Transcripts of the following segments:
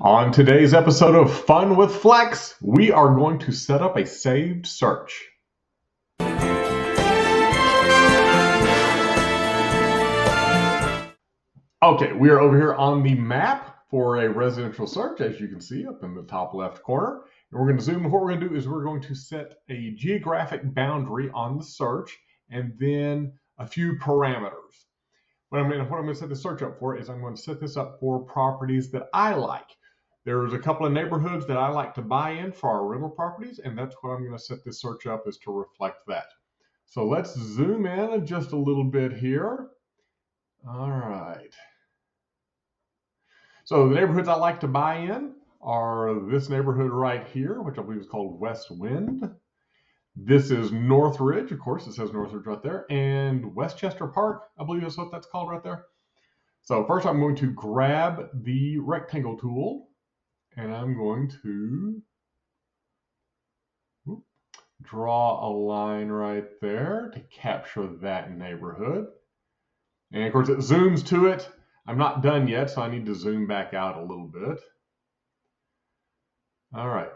On today's episode of Fun with Flex, we are going to set up a saved search. Okay, we are over here on the map for a residential search, as you can see up in the top left corner. And we're going to zoom. What we're going to do is we're going to set a geographic boundary on the search and then a few parameters. What I'm going to set the search up for is I'm going to set this up for properties that I like. There's a couple of neighborhoods that I like to buy in for our rental properties, and that's what I'm going to set this search up is to reflect that. So let's zoom in just a little bit here. All right. So the neighborhoods I like to buy in are this neighborhood right here, which I believe is called West Wind. This is Northridge, of course, it says Northridge right there, and Westchester Park, I believe is what that's called right there. So first I'm going to grab the rectangle tool, and I'm going to draw a line right there to capture that neighborhood. And of course it zooms to it. I'm not done yet, so I need to zoom back out a little bit. All right.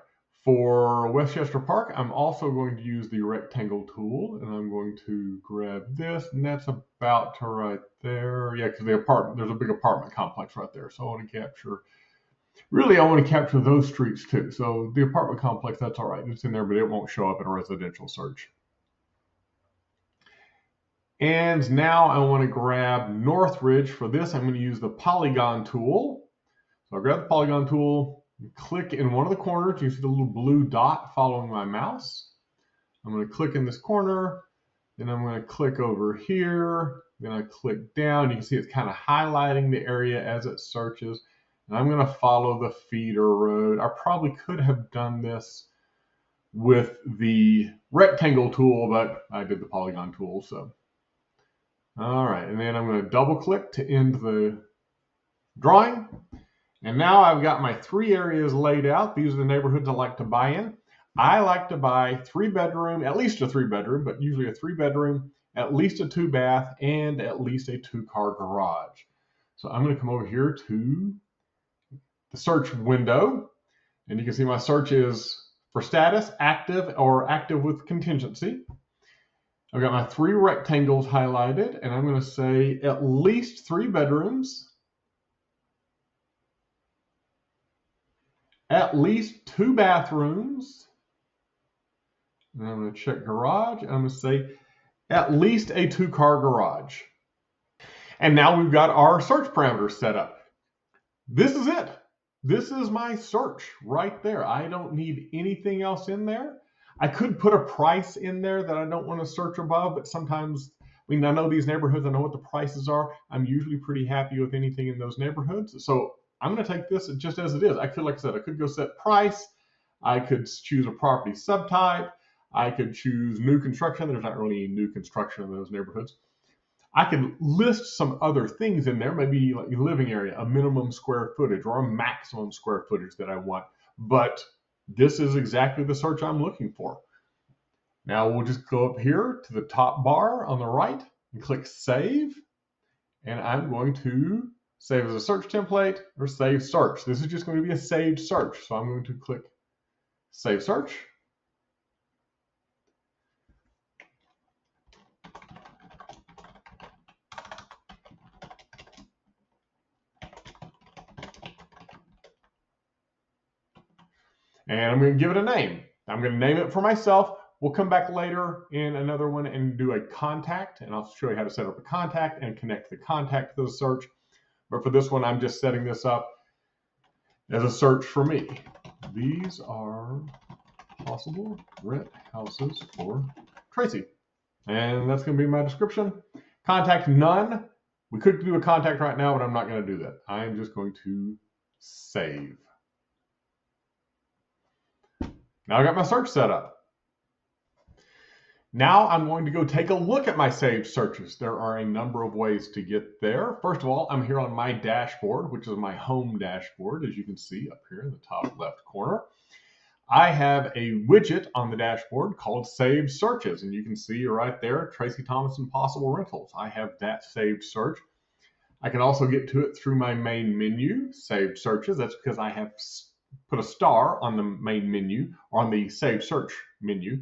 For Westchester Park, I'm also going to use the rectangle tool, and I'm going to grab this, and that's about to right there. Yeah, because there's a big apartment complex right there, so I want to capture. Really, I want to capture those streets too. So the apartment complex, that's all right. It's in there, but it won't show up in a residential search. And now I want to grab Northridge. For this, I'm going to use the polygon tool. So I'll grab the polygon tool, click in one of the corners. You see the little blue dot following my mouse. I'm going to click in this corner, then I'm going to click over here, then I click down. You can see it's kind of highlighting the area as it searches. And I'm going to follow the feeder road. I probably could have done this with the rectangle tool, but I did the polygon tool. So, all right, and then I'm going to double click to end the drawing. And now I've got my three areas laid out. These are the neighborhoods I like to buy in. I like to buy three-bedroom, at least a three-bedroom, but usually a three-bedroom, at least a two-bath, and at least a two-car garage. So I'm going to come over here to the search window, and you can see my search is for status, active, or active with contingency. I've got my three rectangles highlighted, and I'm going to say at least three bedrooms, at least two bathrooms, and I'm going to check garage, and I'm going to say at least a two-car garage. And now we've got our search parameters set up. This is it. This is my search right there. I don't need anything else in there. I could put a price in there that I don't want to search above, but sometimes, I know these neighborhoods, I know what the prices are. I'm usually pretty happy with anything in those neighborhoods. So I'm going to take this just as it is. I could, like I said, I could go set price. I could choose a property subtype. I could choose new construction. There's not really new construction in those neighborhoods. I could list some other things in there, maybe like a living area, a minimum square footage or a maximum square footage that I want. But this is exactly the search I'm looking for. Now we'll just go up here to the top bar on the right and click Save. And I'm going to save as a search template or save search. This is just going to be a saved search. So I'm going to click Save Search. And I'm going to give it a name. I'm going to name it for myself. We'll come back later in another one and do a contact, and I'll show you how to set up a contact and connect the contact to the search. But for this one, I'm just setting this up as a search for me. These are possible rent houses for Tracy. And that's going to be my description. Contact none. We could do a contact right now, but I'm not going to do that. I'm just going to save. Now I got my search set up. Now I'm going to go take a look at my saved searches. There are a number of ways to get there. First of all, I'm here on my dashboard, which is my home dashboard, as you can see up here in the top left corner. I have a widget on the dashboard called Saved Searches, and you can see right there, Tracy Thomas and Possible Rentals. I have that saved search. I can also get to it through my main menu, saved searches. That's because I have put a star on the main menu, or on the saved search menu.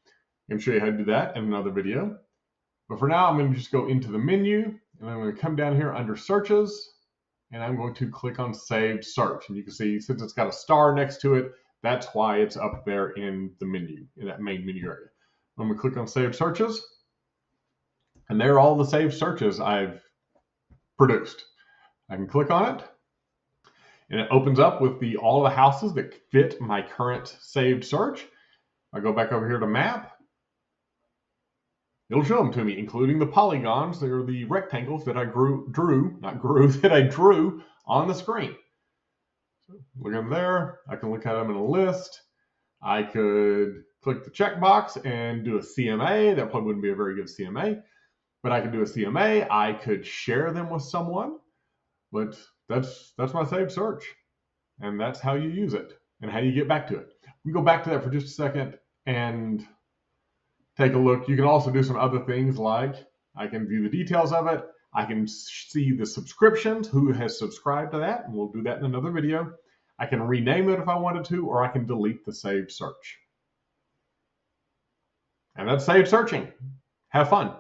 I can show you how to do that in another video. But for now, I'm going to just go into the menu, and I'm going to come down here under searches, and I'm going to click on saved search. And you can see, since it's got a star next to it, that's why it's up there in the menu, in that main menu area. I'm going to click on saved searches, and there are all the saved searches I've produced. I can click on it, and it opens up with all the houses that fit my current saved search. I go back over here to map. It'll show them to me, including the polygons. They're the rectangles that I that I drew on the screen. So look at them there. I can look at them in a list. I could click the checkbox and do a CMA. That probably wouldn't be a very good CMA, but I could do a CMA. I could share them with someone, but that's my saved search, and that's how you use it and how you get back to it. We can go back to that for just a second and take a look. You can also do some other things, like I can view the details of it. I can see the subscriptions, who has subscribed to that, and we'll do that in another video. I can rename it if I wanted to, or I can delete the saved search. And that's saved searching. Have fun.